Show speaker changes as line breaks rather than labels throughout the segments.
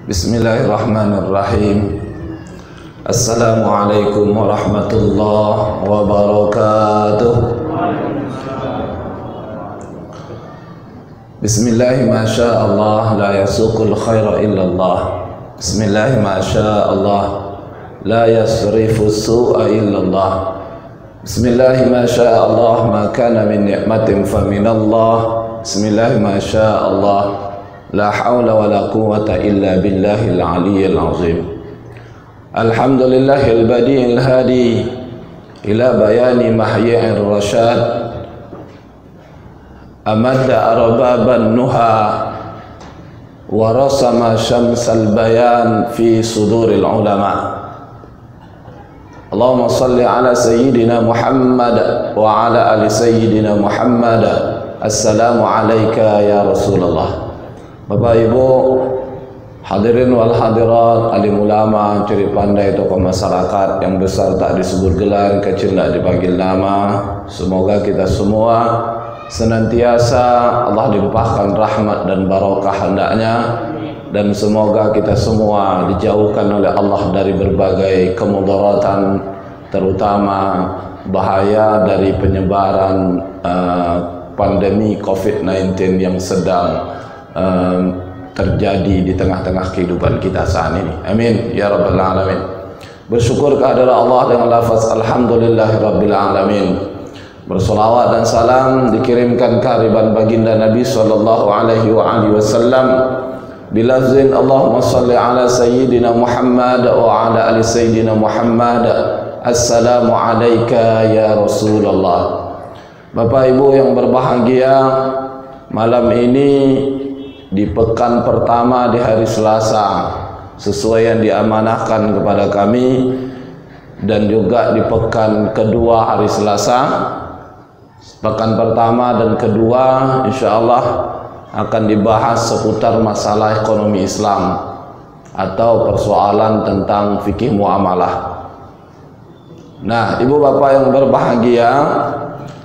Bismillahirrahmanirrahim. Assalamualaikum warahmatullahi wabarakatuh. Bismillahi ma syaa Allah la yasuqul khaira illallah. Bismillahi ma syaa Allah la yasrifu su'a illallah. Bismillahi ma syaa Allah ma kana min ni'matin fa min Allah. Bismillahi ma syaa Allah la hawla wa la quwwata illa billahil aliyyil azim. Alhamdulillahil badi'il hadi ila bayani mahyi'ir rasyad. Amadda arbaban nuha wa rasama syamsal bayan fi suduril ulama. Allahumma salli ala sayyidina Muhammad wa ala ali sayyidina Muhammad. Assalamu alayka ya Rasulullah. Bapak Ibu hadirin wal hadirat, alim ulama, curi pandai, tokoh masyarakat, yang besar tak disebut gelar, kecil tak dipanggil nama. Semoga kita semua senantiasa Allah limpahkan rahmat dan barakah hendaknya, dan semoga kita semua dijauhkan oleh Allah dari berbagai kemudaratan, terutama bahaya dari penyebaran pandemi COVID-19 yang sedang terjadi di tengah-tengah kehidupan kita saat ini. Amin ya rabbal alamin. Bersyukur kehadirat Allah dengan lafaz alhamdulillahirabbil alamin. Bersolawat dan salam dikirimkan kehariban baginda Nabi sallallahu alaihi wasallam bilazin Allahumma salli ala sayyidina Muhammad wa ala ali sayyidina Muhammad. Assalamu alayka ya Rasulullah. Bapak Ibu yang berbahagia, malam ini di pekan pertama di hari Selasa, sesuai yang diamanahkan kepada kami, dan juga di pekan kedua hari Selasa, pekan pertama dan kedua insyaallah akan dibahas seputar masalah ekonomi Islam atau persoalan tentang fikih muamalah. Nah, ibu bapak yang berbahagia,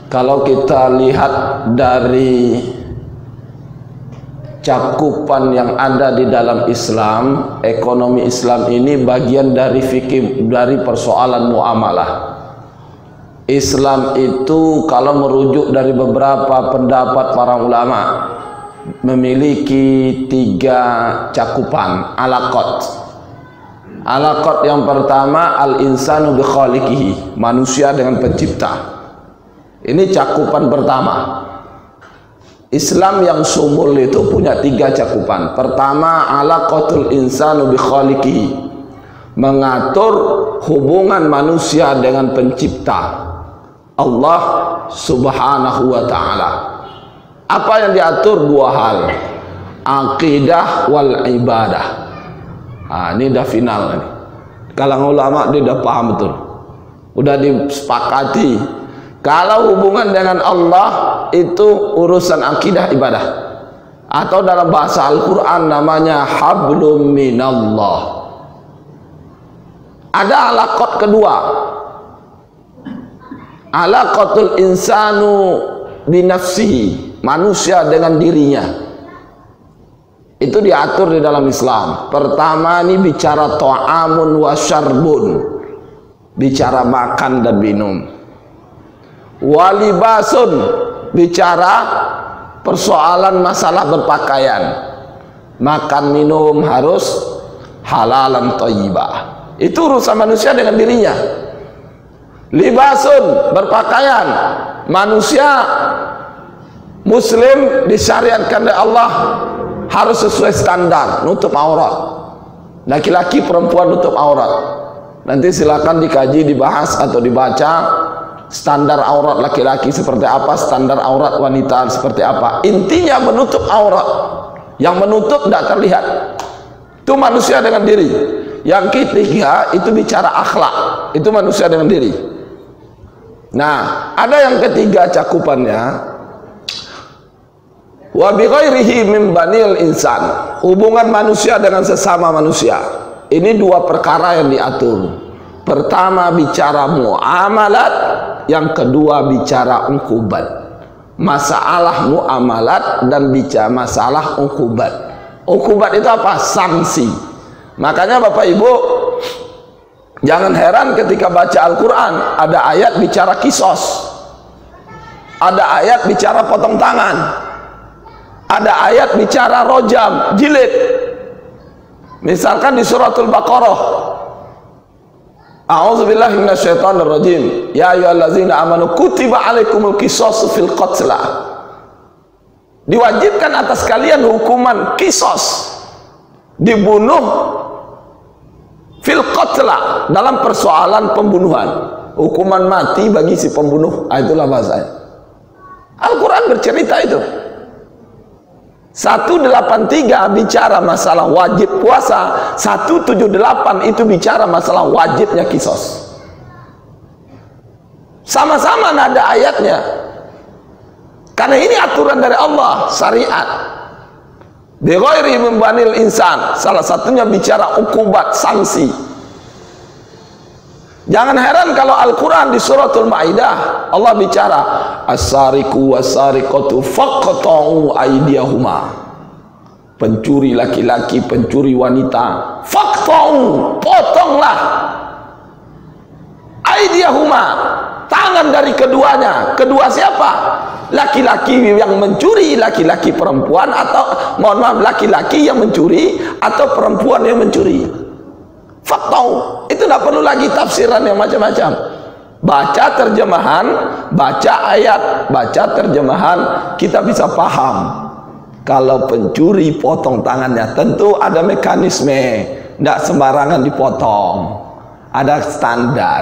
kalau kita lihat dari cakupan yang ada di dalam Islam, ekonomi Islam ini bagian dari fikih, dari persoalan muamalah. Islam itu kalau merujuk dari beberapa pendapat para ulama memiliki 3 cakupan alaqat. Alaqat yang pertama al-insanu bi khaliqihi, manusia dengan pencipta. Ini cakupan pertama. Islam yang sumul itu punya 3 cakupan. Pertama, alaqatul insanu bi khaliqihi, mengatur hubungan manusia dengan pencipta Allah subhanahu wa ta'ala. Apa yang diatur? 2 hal, aqidah wal ibadah. Ini dah final ini. Kalangan ulama dia dah paham betul, udah disepakati kalau hubungan dengan Allah itu urusan akidah ibadah, atau dalam bahasa Al-Quran namanya hablum minallah. Ada alaqat kedua, alaqatul insanu binafsihi, manusia dengan dirinya. Itu diatur di dalam Islam. Pertama ini bicara ta'amun wa syarbun, bicara makan dan minum. Walibasun, bicara persoalan masalah berpakaian. Makan minum harus halalan thayyibah. Itu urusan manusia dengan dirinya. Libasun, berpakaian. Manusia muslim disyariatkan oleh Allah harus sesuai standar, nutup aurat. Laki-laki perempuan nutup aurat. Nanti silakan dikaji, dibahas atau dibaca standar aurat laki-laki seperti apa, standar aurat wanita seperti apa. Intinya menutup aurat. Yang menutup tidak terlihat. Itu manusia dengan diri. Yang ketiga itu bicara akhlak. Itu manusia dengan diri. Nah, ada yang ketiga cakupannya, wa bi ghairihi min banil insan, hubungan manusia dengan sesama manusia. Ini 2 perkara yang diatur. Pertama bicara muamalat, yang kedua bicara uqubat. Masalah muamalat dan bicara masalah uqubat. Uqubat itu apa? Sanksi. Makanya Bapak Ibu, jangan heran ketika baca Al-Quran ada ayat bicara kisos, ada ayat bicara potong tangan, ada ayat bicara rojam, jilid. Misalkan di suratul Baqarah, a'udzubillahi minasyaitonirrajim, ya ayyuhallazina amanu kutiba alaikumul qisasu fil qatla. Diwajibkan atas kalian hukuman kisos, dibunuh, fil qatla, dalam persoalan pembunuhan, hukuman mati bagi si pembunuh. Itulah bahasanya. Al-Quran bercerita itu. 183 bicara masalah wajib puasa, 178 itu bicara masalah wajibnya kisos. Sama-sama nada ayatnya, karena ini aturan dari Allah, syariat. Bi ghairi membanil insan, salah satunya bicara ukubat, sanksi. Jangan heran kalau Al-Quran di suratul Maidah Allah bicara as-sariqu was-sariqatu faqta'u aydiyahuma. Pencuri laki-laki, pencuri wanita, faqta'u, potonglah aydiyahuma, tangan dari keduanya. Kedua siapa? Laki-laki yang mencuri, laki-laki perempuan, atau mohon maaf, laki-laki yang mencuri atau perempuan yang mencuri. Faktau, itu tidak perlu lagi tafsiran yang macam-macam. Baca terjemahan, baca ayat, baca terjemahan, kita bisa paham. Kalau pencuri potong tangannya, tentu ada mekanisme, tidak sembarangan dipotong. Ada standar,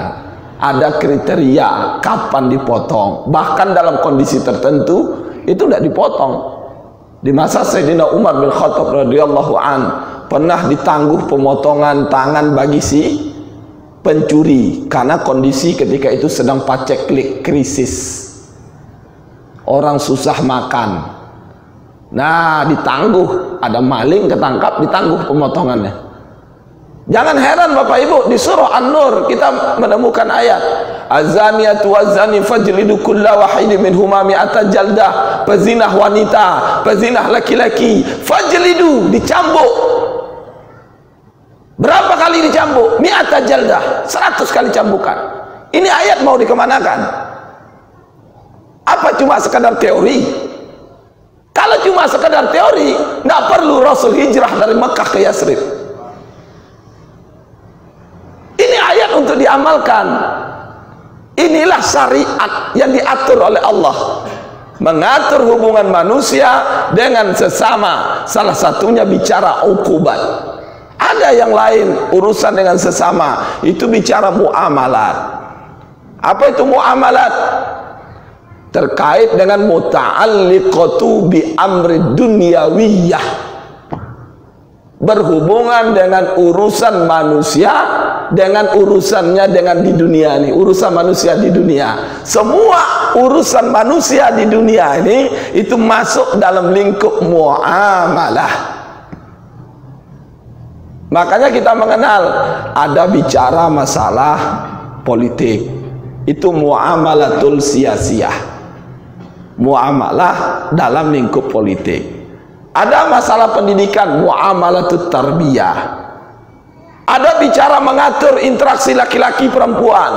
ada kriteria kapan dipotong. Bahkan dalam kondisi tertentu itu tidak dipotong. Di masa Sayyidina Umar bin Khattab radhiyallahu an, pernah ditangguh pemotongan tangan bagi si pencuri karena kondisi ketika itu sedang paceklik, krisis, orang susah makan. Nah, ditangguh, ada maling ketangkap, ditangguh pemotongannya. Jangan heran Bapak Ibu, di surah An-Nur kita menemukan ayat az-zaniyatu waz-zani fajlidu kulla wahidin minhuma mi'ata jaldah. Pezinah wanita, pezinah laki-laki, fajlidu, dicambuk. Berapa kali dicambuk? Mi'ata jaldah, 100 kali cambukan. Ini ayat mau dikemanakan? Apa cuma sekadar teori? Kalau cuma sekadar teori, nggak perlu Rasul hijrah dari Mekah ke Yasrib. Ini ayat untuk diamalkan. Inilah syariat yang diatur oleh Allah, mengatur hubungan manusia dengan sesama. Salah satunya bicara ukubat. Ada yang lain urusan dengan sesama, itu bicara muamalat. Apa itu muamalat? Terkait dengan muta'alliqatu bi amri dunyawiyah, berhubungan dengan urusan manusia dengan urusannya dengan di dunia ini, urusan manusia di dunia. Semua urusan manusia di dunia ini itu masuk dalam lingkup muamalah. Makanya kita mengenal ada bicara masalah politik, itu muamalatul siyasiyah, muamalah dalam lingkup politik. Ada masalah pendidikan, muamalatul tarbiyah. Ada bicara mengatur interaksi laki-laki perempuan,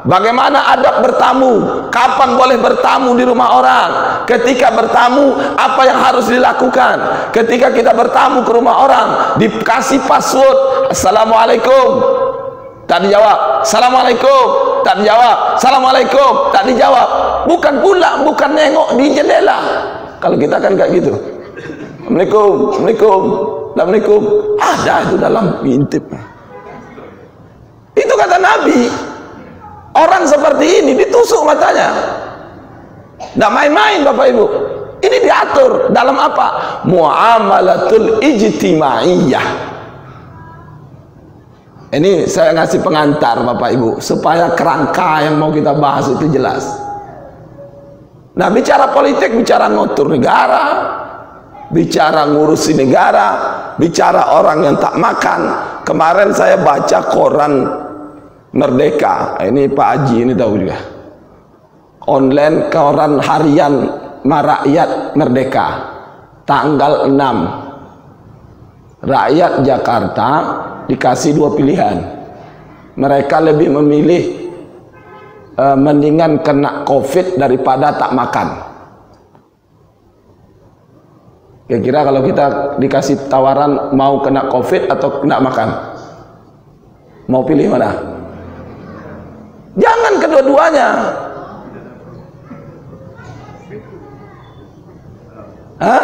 bagaimana adab bertamu, kapan boleh bertamu di rumah orang, ketika bertamu apa yang harus dilakukan, ketika kita bertamu ke rumah orang dikasih password assalamualaikum, tak dijawab, assalamualaikum, tak dijawab, assalamualaikum, tak dijawab. Bukan pula, bukan nengok di jendela. Kalau kita kan kayak gitu, assalamualaikum, assalamualaikum, assalamualaikum, ada itu dalam intip. Itu kata Nabi, orang seperti ini ditusuk matanya. Tidak main-main Bapak Ibu. Ini diatur dalam apa? Muamalatul ijtimaiyah. Ini saya ngasih pengantar Bapak Ibu, supaya kerangka yang mau kita bahas itu jelas. Nah, bicara politik, bicara ngatur negara, bicara ngurusi negara, bicara orang yang tak makan. Kemarin saya baca koran Merdeka, ini Pak Haji ini tahu juga, online koran harian Merakyat Merdeka, tanggal 6, rakyat Jakarta dikasih dua pilihan. Mereka lebih memilih mendingan kena COVID daripada tak makan. Kira-kira kalau kita dikasih tawaran mau kena COVID atau kena makan, mau pilih mana? Jangan kedua-duanya. Hah?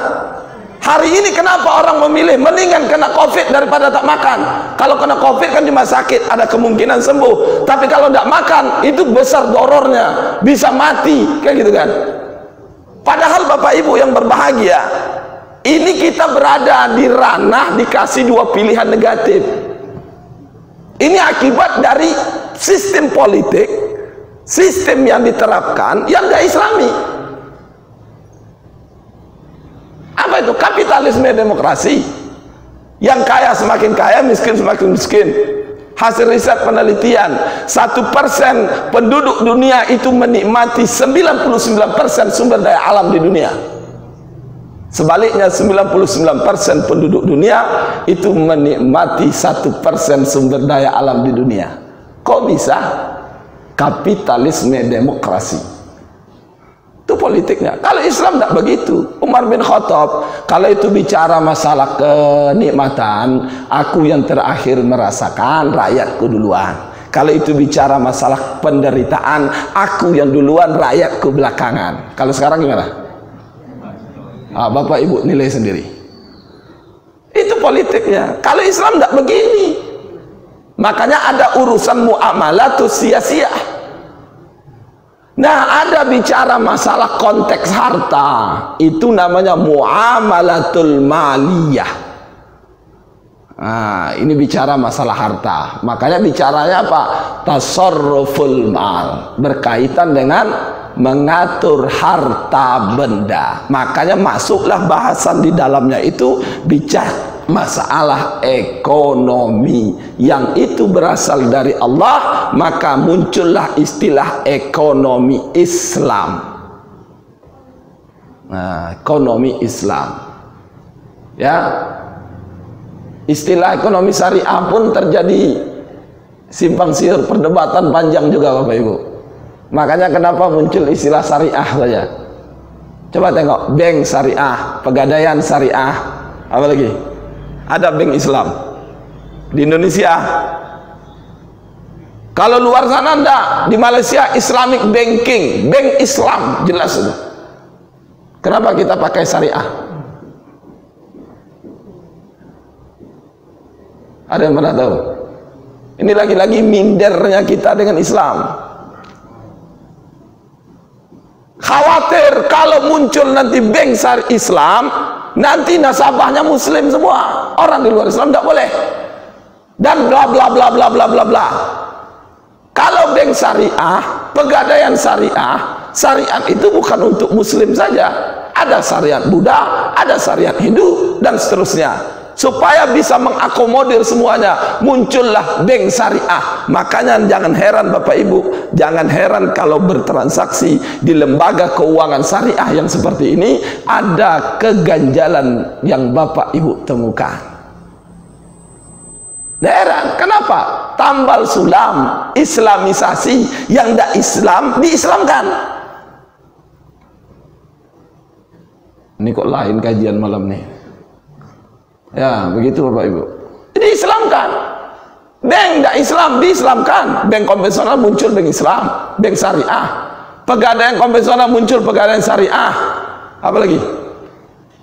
Hari ini kenapa orang memilih mendingan kena COVID daripada tak makan? Kalau kena COVID kan cuma sakit, ada kemungkinan sembuh. Tapi kalau tak makan, itu besar dorornya, bisa mati, kayak gitu kan. Padahal Bapak Ibu yang berbahagia, ini kita berada di ranah dikasih dua pilihan negatif. Ini akibat dari sistem politik, sistem yang diterapkan yang gak islami. Apa itu? Kapitalisme demokrasi. Yang kaya semakin kaya, miskin semakin miskin. Hasil riset penelitian, 1% penduduk dunia itu menikmati 99% sumber daya alam di dunia. Sebaliknya 99% penduduk dunia itu menikmati 1% sumber daya alam di dunia. Kok bisa? Kapitalisme demokrasi. Itu politiknya. Kalau Islam tidak begitu. Umar bin Khattab kalau itu bicara masalah kenikmatan, aku yang terakhir merasakan, rakyatku duluan. Kalau itu bicara masalah penderitaan, aku yang duluan, rakyatku belakangan. Kalau sekarang gimana? Bapak Ibu nilai sendiri. Itu politiknya. Kalau Islam tidak begini. Makanya ada urusan muamalatus sia-sia. Nah, ada bicara masalah konteks harta, itu namanya muamalatul maliyah. Nah, ini bicara masalah harta. Makanya bicaranya apa? Tasarruful mal, berkaitan dengan mengatur harta benda. Makanya masuklah bahasan di dalamnya itu bicara masalah ekonomi, yang itu berasal dari Allah, maka muncullah istilah ekonomi Islam. Nah, ekonomi Islam, ya, istilah ekonomi syariah pun terjadi simpang siur, perdebatan panjang juga Bapak Ibu. Makanya kenapa muncul istilah syariah saja. Coba tengok, bank syariah, pegadaian syariah, apa lagi? Ada bank Islam di Indonesia. Kalau luar sana enggak, di Malaysia Islamic banking, bank Islam, jelas itu. Kenapa kita pakai syariah? Ada yang pernah tahu? Ini lagi-lagi mindernya kita dengan Islam. Khawatir kalau muncul nanti bank syariah Islam, nanti nasabahnya muslim semua, orang di luar Islam tidak boleh, dan bla bla bla bla bla bla bla. Kalau bank syariah, pegadaian syariah, syariat itu bukan untuk muslim saja, ada syariat Buddha, ada syariat Hindu, dan seterusnya. Supaya bisa mengakomodir semuanya, muncullah bank syariah. Makanya jangan heran Bapak Ibu, jangan heran kalau bertransaksi di lembaga keuangan syariah yang seperti ini ada keganjalan yang Bapak Ibu temukan. Heran, kenapa? Tambal sulam, islamisasi, yang tidak Islam diislamkan. Ini kok lain kajian malam nih. Ya, begitu Bapak Ibu. Diislamkan. Bank tidak Islam diislamkan. Bank konvensional muncul bank Islam, bank syariah. Pegadaian konvensional muncul pegadaian syariah. Apa lagi?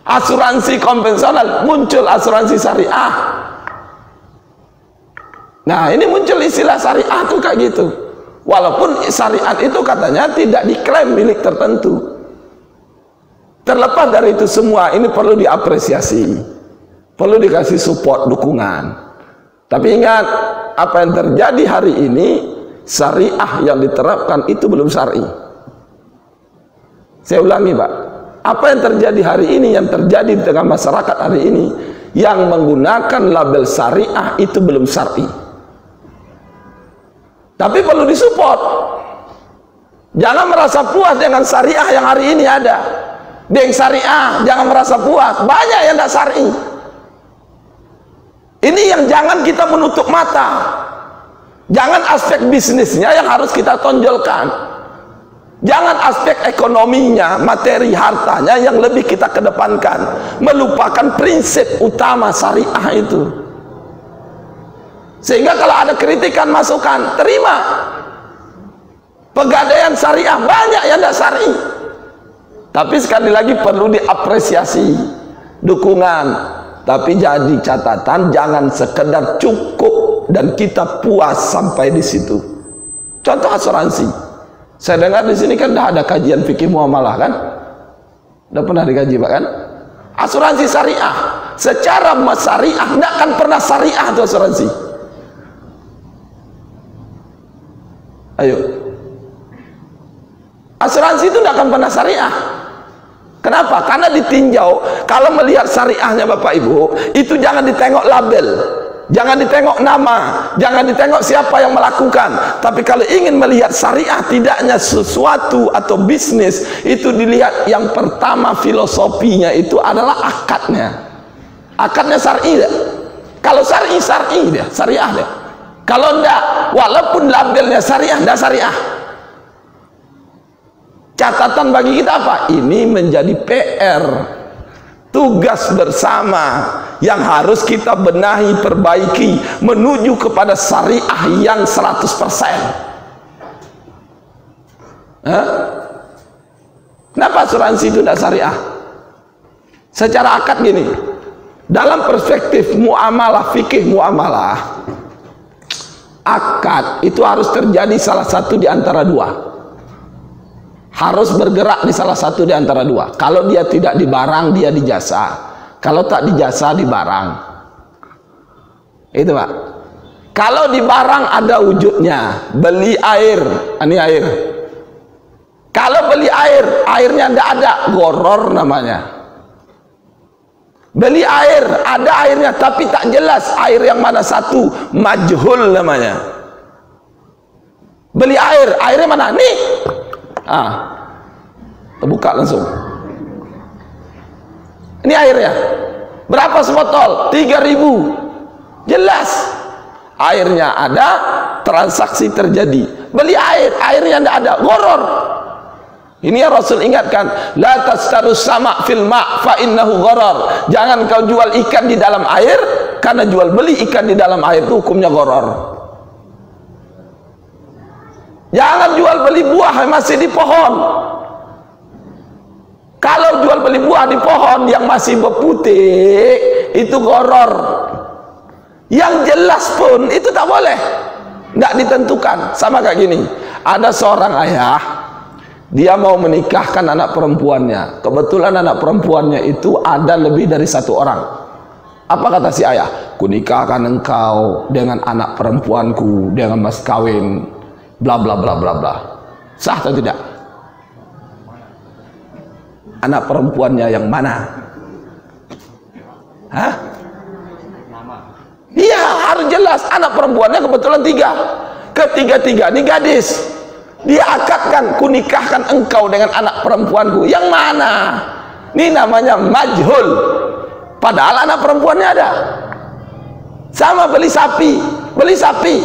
Asuransi konvensional muncul asuransi syariah. Nah, ini muncul istilah syariah tuh kayak gitu. Walaupun syariat itu katanya tidak diklaim milik tertentu. Terlepas dari itu semua, ini perlu diapresiasi. Perlu dikasih support, dukungan. Tapi ingat, apa yang terjadi hari ini, syariah yang diterapkan itu belum syar'i. Saya ulangi Pak, apa yang terjadi hari ini, yang terjadi di tengah masyarakat hari ini, yang menggunakan label syariah itu belum syar'i. Tapi perlu disupport. Jangan merasa puas dengan syariah yang hari ini ada. Bank syariah, jangan merasa puas. Banyak yang tidak syar'i. Ini yang jangan kita menutup mata. Jangan aspek bisnisnya yang harus kita tonjolkan. Jangan aspek ekonominya, materi hartanya yang lebih kita kedepankan, melupakan prinsip utama syariah itu. Sehingga kalau ada kritikan, masukan, terima. Pegadaian syariah banyak yang tidak syar'i, tapi sekali lagi perlu diapresiasi, dukungan. Tapi jadi catatan, jangan sekedar cukup dan kita puas sampai di situ. Contoh asuransi. Saya dengar di sini kan dah ada kajian fikih muamalah kan? Udah pernah dikaji Pak kan? Asuransi syariah. Secara syariah tidak akan pernah syariah itu asuransi. Ayo. Asuransi itu tidak akan pernah syariah. Kenapa? Karena ditinjau. Kalau melihat syariahnya Bapak Ibu, itu jangan ditengok label, jangan ditengok nama, jangan ditengok siapa yang melakukan. Tapi kalau ingin melihat syariah tidaknya sesuatu atau bisnis, itu dilihat yang pertama filosofinya itu adalah akadnya. Akadnya syar'i dia. Kalau syar'i dia, syariah dia. Kalau enggak, walaupun labelnya syariah, enggak syariah. Catatan bagi kita apa? Ini menjadi PR, tugas bersama yang harus kita benahi, perbaiki, menuju kepada syariah yang 100%. Kenapa asuransi itu tidak syariah? Secara akad gini, dalam perspektif muamalah, fikih muamalah, akad itu harus terjadi salah satu di antara dua. Harus bergerak di salah satu di antara dua. Kalau dia tidak di barang, dia di jasa. Kalau tak di jasa, di barang. Itu Pak. Kalau di barang ada wujudnya. Beli air, ini air. Kalau beli air, airnya tidak ada, goror namanya. Beli air, ada airnya tapi tak jelas air yang mana satu, majhul namanya. Beli air, airnya mana? Nih. Terbuka langsung. Ini airnya. Berapa sebotol? 3.000. Jelas. Airnya ada, transaksi terjadi. Beli air, airnya tidak ada, goror. Ini yang Rasul ingatkan, la tastarus sama fil ma' fa innahu gharar. Jangan kau jual ikan di dalam air, karena jual beli ikan di dalam air itu hukumnya gharar. Jangan jual beli buah yang masih di pohon. Kalau jual beli buah di pohon yang masih berputih, itu gharar. Yang jelas pun itu tak boleh, tidak ditentukan. Sama kayak gini, ada seorang ayah, dia mau menikahkan anak perempuannya. Kebetulan anak perempuannya itu ada lebih dari satu orang. Apa kata si ayah? Kunikahkan engkau dengan anak perempuanku dengan mas kawin bla bla bla bla bla. Sah atau tidak? Anak perempuannya yang mana? Hah? Iya, harus jelas. Anak perempuannya kebetulan 3. Ketiga-tiga ini gadis. Dia akadkan, kunikahkan engkau dengan anak perempuanku. Yang mana? Ini namanya majhul. Padahal anak perempuannya ada. Sama beli sapi. Beli sapi.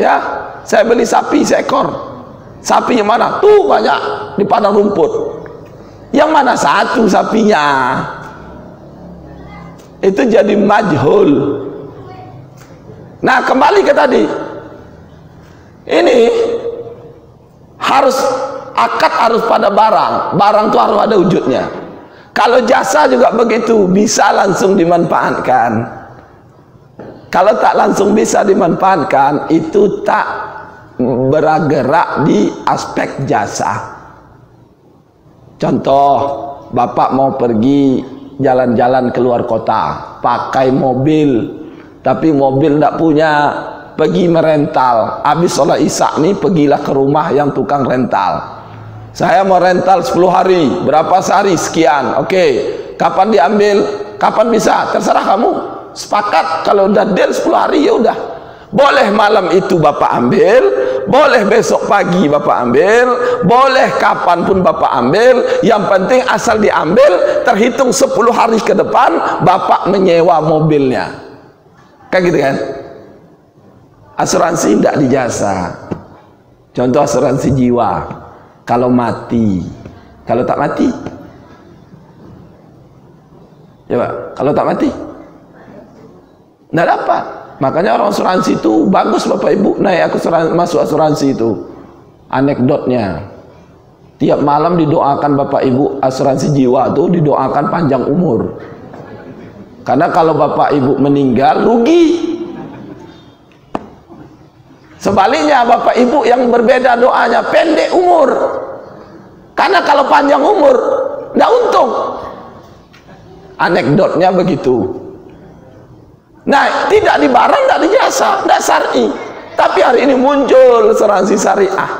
Ya, saya beli sapi seekor. Sapinya mana? Tuh banyak di padang rumput. Yang mana satu sapinya? Itu jadi majhul. Nah, kembali ke tadi. Ini harus akad harus pada barang. Barang itu harus ada wujudnya. Kalau jasa juga begitu, bisa langsung dimanfaatkan. Kalau tak langsung bisa dimanfaatkan, itu tak bergerak di aspek jasa. Contoh, Bapak mau pergi jalan-jalan keluar kota, pakai mobil, tapi mobil tidak punya, pergi merental. Habis sholat isya nih, pergilah ke rumah yang tukang rental. Saya mau rental 10 hari, berapa sehari? Sekian. Oke, kapan diambil? Kapan bisa? Terserah kamu. Sepakat, kalau udah deal 10 hari ya udah. Boleh malam itu Bapak ambil, boleh besok pagi Bapak ambil, boleh kapanpun Bapak ambil. Yang penting asal diambil, terhitung 10 hari ke depan Bapak menyewa mobilnya. Kayak gitu kan? Asuransi tidak dijasa. Contoh asuransi jiwa, kalau mati, kalau tak mati, coba kalau tak mati tidak dapat. Makanya orang asuransi itu bagus Bapak Ibu naik masuk asuransi itu. Anekdotnya, tiap malam didoakan Bapak Ibu asuransi jiwa itu didoakan panjang umur. Karena kalau Bapak Ibu meninggal rugi. Sebaliknya Bapak Ibu yang berbeda doanya pendek umur. Karena kalau panjang umur tidak untung. Anekdotnya begitu. Nah, tidak dibarang, tidak dijasa, tidak syar'i. Tapi hari ini muncul asuransi syariah.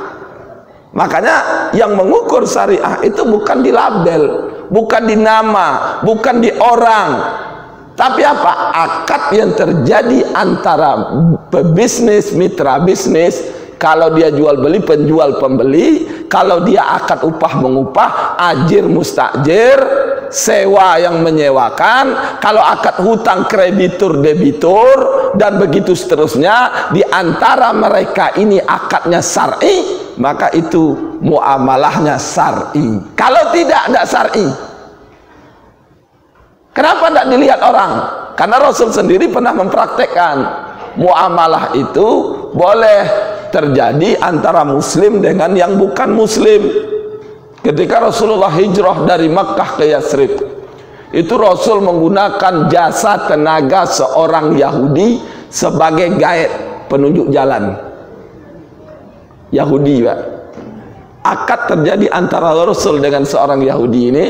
Makanya yang mengukur syariah itu bukan di label, bukan di nama, bukan di orang, tapi apa? Akad yang terjadi antara pebisnis, mitra bisnis. Kalau dia jual beli, penjual pembeli. Kalau dia akad upah mengupah, ajir mustajir, sewa yang menyewakan. Kalau akad hutang kreditur debitur, dan begitu seterusnya. Di antara mereka ini akadnya syar'i, maka itu muamalahnya syar'i. Kalau tidak syar'i. Kenapa tidak dilihat orang? Karena Rasul sendiri pernah mempraktekkan muamalah itu boleh terjadi antara muslim dengan yang bukan muslim. Ketika Rasulullah hijrah dari Makkah ke Yathrib, itu Rasul menggunakan jasa tenaga seorang Yahudi sebagai guide, penunjuk jalan. Yahudi, Pak. Akad terjadi antara Rasul dengan seorang Yahudi ini,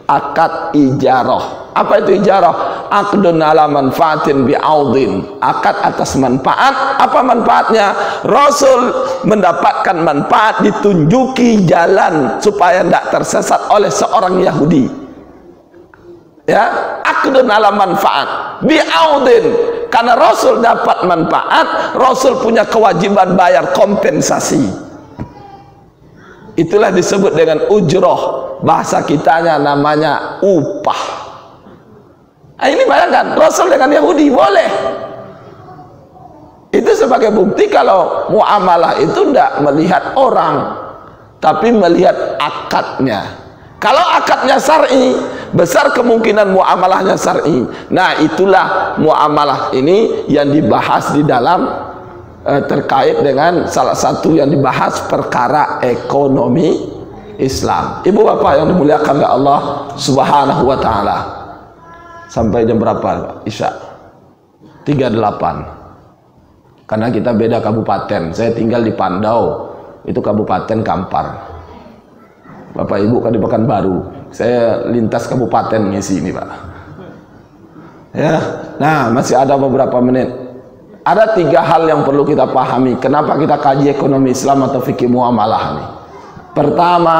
akad ijarah. Apa itu ijarah? Aqdun ala manfaatin bi'audin. Akad atas manfaat. Apa manfaatnya? Rasul mendapatkan manfaat, ditunjuki jalan supaya tidak tersesat oleh seorang Yahudi. Ya, aqdun ala manfaat bi'audin. Karena Rasul dapat manfaat, Rasul punya kewajiban bayar kompensasi. Itulah disebut dengan ujroh. Bahasa kitanya namanya upah. Nah, ini bayangkan, Rasul dengan Yahudi boleh. Itu sebagai bukti kalau muamalah itu tidak melihat orang, tapi melihat akadnya. Kalau akadnya syar'i, besar kemungkinan muamalahnya syar'i. Nah, itulah muamalah ini yang dibahas di dalam terkait dengan salah satu yang dibahas perkara ekonomi Islam. Ibu bapak yang dimuliakan oleh Allah Subhanahu wa taala. Sampai jam berapa? Isya 38. Karena kita beda kabupaten. Saya tinggal di Pandau, itu Kabupaten Kampar. Bapak Ibu kan di Pekanbaru. Saya lintas kabupaten ngisi ini, Pak. Ya. Nah, masih ada beberapa menit. Ada 3 hal yang perlu kita pahami. Kenapa kita kaji ekonomi Islam atau fikih muamalah ini? Pertama,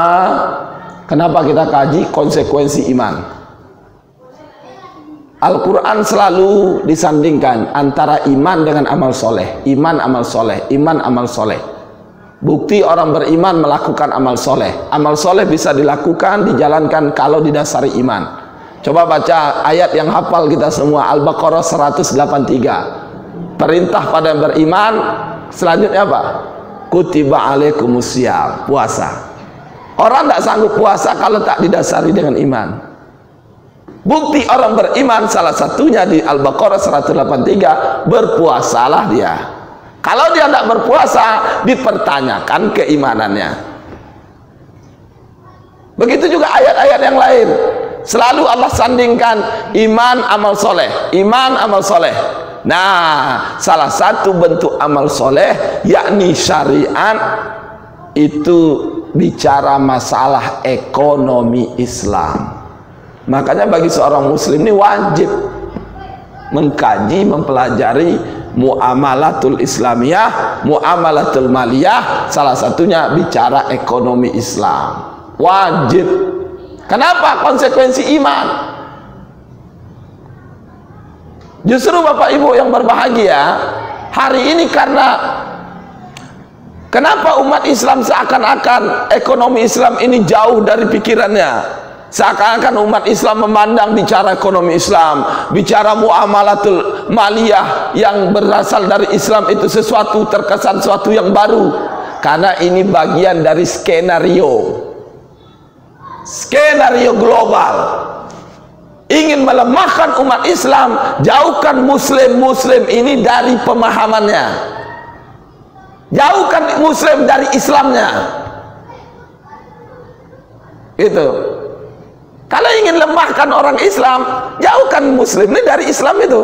kenapa kita kaji konsekuensi iman? Al-Quran selalu disandingkan antara iman dengan amal soleh. Iman, amal soleh. Iman, amal soleh. Bukti orang beriman melakukan amal soleh. Amal soleh bisa dilakukan, dijalankan kalau didasari iman. Coba baca ayat yang hafal kita semua, Al-Baqarah 183. Perintah pada yang beriman. Selanjutnya apa? Kutiba alaikumusiyam, puasa. Orang tidak sanggup puasa kalau tak didasari dengan iman. Bukti orang beriman salah satunya di Al-Baqarah 183, berpuasalah dia. Kalau dia tidak berpuasa, dipertanyakan keimanannya. Begitu juga ayat-ayat yang lain. Selalu Allah sandingkan iman amal soleh, iman amal soleh. Nah, salah satu bentuk amal soleh yakni syariat itu bicara masalah ekonomi Islam. Makanya bagi seorang muslim ini wajib mengkaji, mempelajari muamalatul islamiyah, muamalatul maliyah, salah satunya bicara ekonomi Islam. Wajib. Kenapa? Konsekuensi iman. Justru Bapak Ibu yang berbahagia, hari ini karena kenapa umat Islam seakan-akan ekonomi Islam ini jauh dari pikirannya? Seakan-akan umat Islam memandang bicara ekonomi Islam, bicara muamalatul maliyah yang berasal dari Islam itu sesuatu terkesan sesuatu yang baru, karena ini bagian dari skenario global, ingin melemahkan umat Islam, jauhkan muslim ini dari pemahamannya, jauhkan muslim dari Islamnya. Itu kalau ingin lemahkan orang Islam, jauhkan muslim ini dari Islam itu.